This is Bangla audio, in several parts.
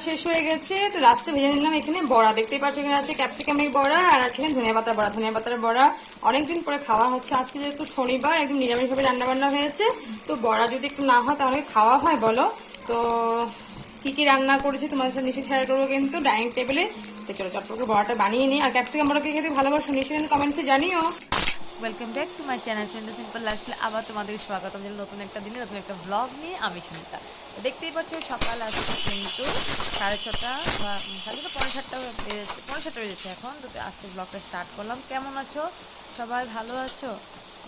শেষ হয়ে গেছে, তো লাস্টে ভেজে নিলাম এখানে বড়া। দেখতেই পাচ্ছ এখানে আছে ক্যাপসিকামের বড়া আর আছে ধনিয়া পাতা বড়া। ধনিয়া পাতার বড়া অনেকদিন পরে খাওয়া হচ্ছে। আজকে যেহেতু শনিবার, একদম নিরামিষভাবে রান্না বান্না হয়েছে, তো বড়া যদি একটু না হয় তাহলে খাওয়া হয় বলো? তো কি কি রান্না করেছি তোমাদের সাথে নিশ্চয়ই শেয়ার করবো কিন্তু ডাইনিং টেবিলে। তো চলো চটপট বড়াটা বানিয়ে নিই। আর ক্যাপসিকাম বড়া কে খেতে ভালোবাসো নিশ্চয়ই কমেন্টসে জানিও। Welcome back to my channel Sunita simple lifestyle. আবার তোমাদের স্বাগতম জানাই নতুন একটা দিনে নতুন একটা ব্লগ নিয়ে। আমি সুনিতা। দেখতেই পাচ্ছ সকাল আজকে কিন্তু 6:30 বা 6:30 পৌনে 7টা বেজেছে এখন। তো আজকে ব্লগটা স্টার্ট করলাম। কেমন আছো সবাই? ভালো আছো?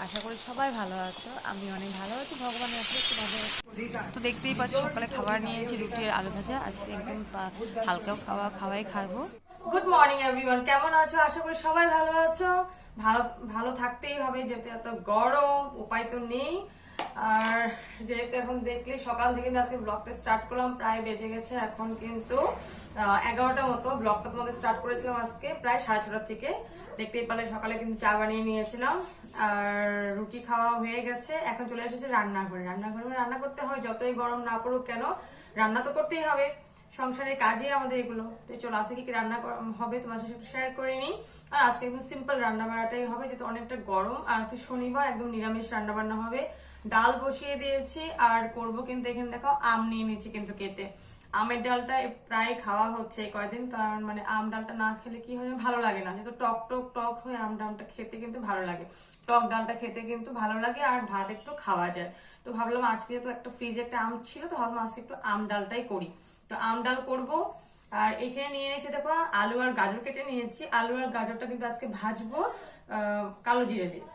আশা করি সবাই ভালো আছো। আমি অনেক ভালো আছি, ভগবানের আশীর্বাদে তোমাদের। তো দেখতেই পাচ্ছ সকালে খাবার নিয়েছি রুটি আর আলু ভাজা। আজকে একদম হালকা খাওয়াই খাবো। গুড মর্নিং এভরিওয়ান, কেমন আছো? আশা করি সবাই ভালো আছো। ভালো ভালো থাকতেই হবে, যেহেতু এত গরম, উপায় তো নেই। আর যেহেতু এখন দেখলে সকাল থেকে আজকে ব্লগটা স্টার্ট করলাম, প্রায় বেজে গেছে এখন কিন্তু 11টা মতো। ব্লগটা তোমাদের স্টার্ট করেছিলাম আজকে প্রায় 6:30 থেকে। দেখতেই পারলে সকালে কিন্তু চা বানিয়ে নিয়েছিলাম আর রুটি খাওয়া হয়ে গেছে। এখন চলে এসেছে রান্নাঘরে। রান্না করতে হয়, যতই গরম না পড়ুক কেন, রান্না তো করতেই হবে, সংসারের কাজই আমাদের এগুলো। তো চলো আজকে কি রান্না হবে তোমার সাথে শেয়ার করে নিই। আর আজকে একদম সিম্পল রান্না বান্নাটাই হবে, যেহেতু অনেকটা গরম। আর আজকে শনিবার, একদম নিরামিষ রান্না বান্না হবে। ডাল বসিয়ে দিয়েছি আর করব কিন্তু এখানে দেখো আম নিয়ে নিয়েছি কিন্তু কেটে। আমের ডালটা প্রায় খাওয়া হচ্ছে কয়দিন, কারণ মানে আম ডালটা না খেলে কি হয় ভালো লাগে না, যেহেতু টক টক টক হয়ে আম ডালটা খেতে কিন্তু ভালো লাগে। টক ডালটা খেতে কিন্তু ভালো লাগে আর ভাত একটু খাওয়া যায়। তো ভাবলাম আজকে যেহেতু একটা ফ্রিজে একটা আম ছিল, তো ভাবলাম আজকে একটু আম ডালটাই করি। তো আম ডাল করবো। আর এখানে নিয়ে নিয়েছি দেখো আলু আর গাজর কেটে নিয়েছি। আলু আর গাজরটা কিন্তু আজকে ভাজবো কালো জিরে দিয়ে।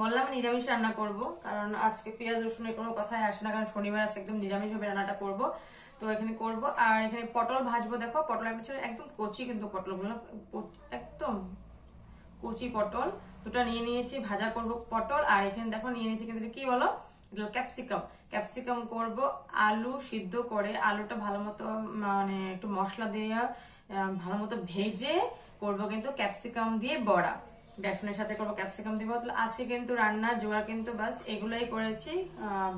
বললাম নিরামিষ রান্না করব, কারণ আজকে পেঁয়াজ রসুনের কোনো কথাই আসে না, কারণ শনিবার আজকে একদম নিরামিষ ভাবে রান্নাটা করব। তো এখানে করব। আর এখানে পটল ভাজবো। দেখো পটল একটা ছিল, একদম কচি কিন্তু পটলগুলো, একদম কচি পটল দুটা নিয়ে নিয়েছি, ভাজা করব পটল। আর এখানে দেখো নিয়ে নিয়েছি কিন্তু কি বলো, ক্যাপসিকাম। ক্যাপসিকাম করব আলু সিদ্ধ করে, আলুটা ভালো মতো মানে একটু মশলা দিয়ে ভালো মতো ভেজে করব কিন্তু ক্যাপসিকাম দিয়ে বড়া। বেসনের সাথে করবো, ক্যাপসিকাম দিব। আছে কিন্তু রান্নার জোগাড় কিন্তু বাস এগুলাই করেছি,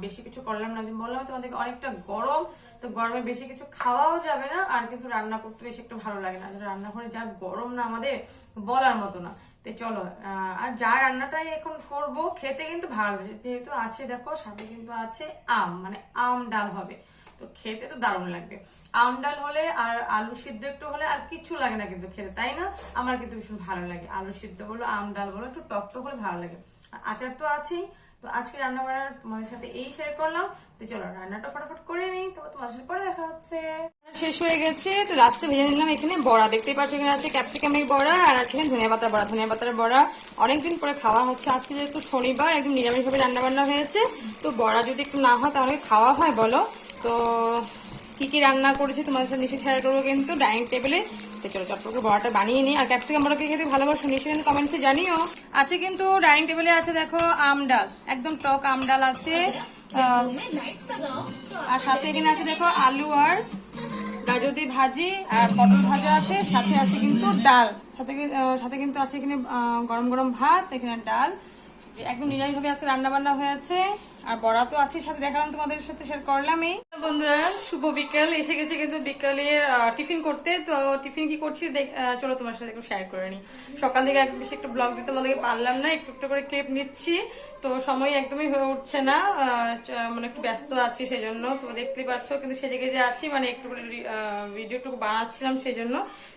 বেশি কিছু করলাম না। বললাম তোমাদেরকে অনেকটা গরম, তো গরমে বেশি কিছু খাওয়াও যাবে না, আর কিন্তু রান্না করতে বেশি একটু ভালো লাগে না। রান্নাঘরে যা গরম না আমাদের, বলার মতো না। তো চলো, আর যা রান্নাটাই এখন করব খেতে কিন্তু ভালো, যেহেতু আছে দেখো সাথে কিন্তু আছে আম, মানে আম ডাল হবে। তো খেতে তো দারুণ লাগবে। আম ডাল হলে আর আলু সিদ্ধ একটু হলে আর কিছু লাগে না কিন্তু খেতে, তাই না? আমার কিন্তু ভীষণ ভালো লাগে, আলু সিদ্ধ বলো আম ডাল বলো একটু টক টক হলে ভালো লাগে। আর আচার তো আছেই। তো আজকে রান্না বান্না তোমাদের সাথে এই শেয়ার করলাম। তো চলো রান্নাটা ফটাফট করে নিই, তো তোমাদের সাথে পরে দেখা হচ্ছে। শেষ হয়ে গেছে, তো লাস্টে ভেজে নিলাম এখানে বড়া। দেখতেই পাচ্ছ এখানে আছে ক্যাপসিকামের বড়া আর আছে ধনিয়া পাতা বড়া। ধনিয়া পাতার বড়া অনেকদিন পরে খাওয়া হচ্ছে। আজকে যেহেতু শনিবার, একদম নিরামিষভাবে রান্না বান্না হয়েছে, তো বড়া যদি একটু না হয় তাহলে খাওয়া হয় বলো? তো কি কি রান্না করেছি তোমাদের সাথে নিশ্চয়ই শেয়ার করবো কিন্তু ডাইনিং টেবিলে। তো চলো চটপট বড়াটা বানিয়ে নিই। আর ক্যাপসিকাম বড়া কে খেতে ভালোবাসো নিশ্চয়ই কমেন্টসে জানিও। আছে কিন্তু ডাইনিং টেবিলে আছে দেখো আম ডাল, একদম টক আম ডাল আছে। আর সাথে এখানে আছে দেখো আলু আর গাজর দিয়ে ভাজি আর পটল ভাজা আছে, সাথে আছে কিন্তু ডাল, সাথে কিন্তু আছে এখানে গরম গরম ভাত, এখানে ডাল। একদম নিরামিষভাবে আজকে রান্না বান্না হয়েছে। আর বড়া তো আছে, সাথে দেখালাম তোমাদের সাথে শেয়ার করলামই। বন্ধুরা শুভ বিকেল, এসে গেছে কিন্তু বিকালের টিফিন করতে। তো টিফিন কি করছি চলো তোমার সাথে একটু শেয়ার করে নি। সকাল থেকে বেশি একটু ব্লগ দিতে তোমাদেরকে পারলাম না, একটু একটু করে ক্লিপ নিচ্ছি, তো সময় একদমই হয়ে উঠছে না, মানে একটু ব্যস্ত আছি সেই জন্য। তো দেখতে পাচ্ছ কিন্তু সেজে গেজে আছি, মানে একটু করে ভিডিওটুকু বানাচ্ছিলাম সেই জন্য।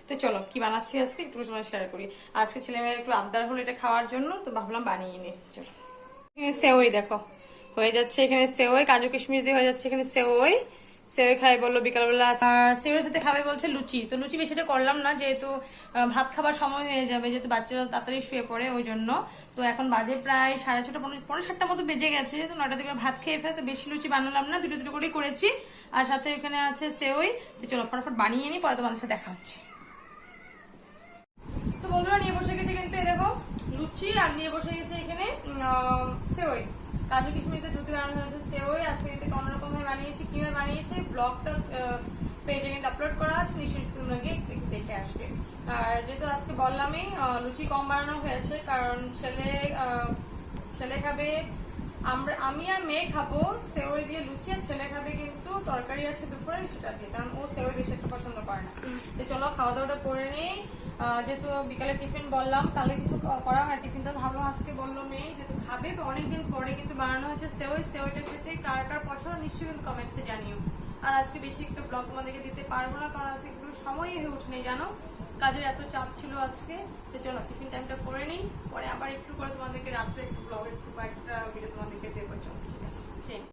তো চলো কি বানাচ্ছি আজকে একটু তোমার শেয়ার করি। আজকে ছেলে মেয়ের একটু আবদার হলো এটা খাওয়ার জন্য, তো ভাবলাম বানিয়ে নি। চলো সেওই দেখো হয়ে যাচ্ছে, এখানে সেওই কাজু কিশমিশ দিয়ে হয়ে যাচ্ছে। এখানে সেওই খাই বললো বিকালবেলা। আর সেওয়ের সাথে খাবে বলছে লুচি। তো লুচি বেশিটা করলাম না, যেহেতু ভাত খাবার সময় হয়ে যাবে, যেহেতু বাচ্চারা তাড়াতাড়ি শুয়ে পড়ে ওই জন্য। তো এখন বাজে প্রায় 6:30 পৌনে 7টা মতো বেজে গেছে, যেহেতু 9টার দিকে ভাত খেয়ে ফেলে, তো বেশি লুচি বানালাম না, দুটো দুটো করেই করেছি। আর সাথে এখানে আছে সেওই। তো চলো ফটাফট বানিয়ে নিই, পরে তোমাদের সাথে দেখা হচ্ছে। তো বন্ধুরা নিয়ে বসে গেছে কিন্তু এই দেখো লুচি, আর নিয়ে বসে গেছে এখানে সেওই। কাজু কিশমিশে দুধ বানানো হয়েছে সেওই। আজকে কিন্তু অন্যরকম ভাবে বানিয়েছি, কিভাবে বানিয়েছি ব্লগটা পেজে কিন্তু আপলোড করা আছে, নিশ্চয়ই তোমরা গিয়ে দেখে আসবে। আর যেহেতু আজকে বললামই লুচি কম বানানো হয়েছে, কারণ ছেলে খাবে আমি আর মেয়ে খাবো সেওই দিয়ে লুচি, আর ছেলে খাবে কিন্তু তরকারি আছে দুপুরে সেটা দিয়ে, কারণ ও সেওই বেশি একটা পছন্দ করে না। তো চলো খাওয়া দাওয়াটা করে নিই। যেহেতু বিকালে টিফিন বললাম, তাহলে কিছু করা হয় টিফিনটা ভাবলাম আজকে, বললো মেয়ে যেহেতু খাবে তো অনেকদিন পরে কিন্তু বানানো হচ্ছে সেওইটা খেতে কার কার পছন্দ নিশ্চয়ই কিন্তু কমেন্টসে জানিও। আর আজকে বেশি একটা ব্লগ তোমাদেরকে দিতে পারবো না, কারণ আজকে একটু সময়ই হয়ে উঠেনি জানো, কাজের এত চাপ ছিল আজকে। তো চলো টিফিন টাইমটা করে নিই, পরে আবার একটু করে তোমাদেরকে রাত্রে একটু ব্লগ একটু একটা ভিডিও তোমাদেরকে দেবো। চলো ঠিক আছে।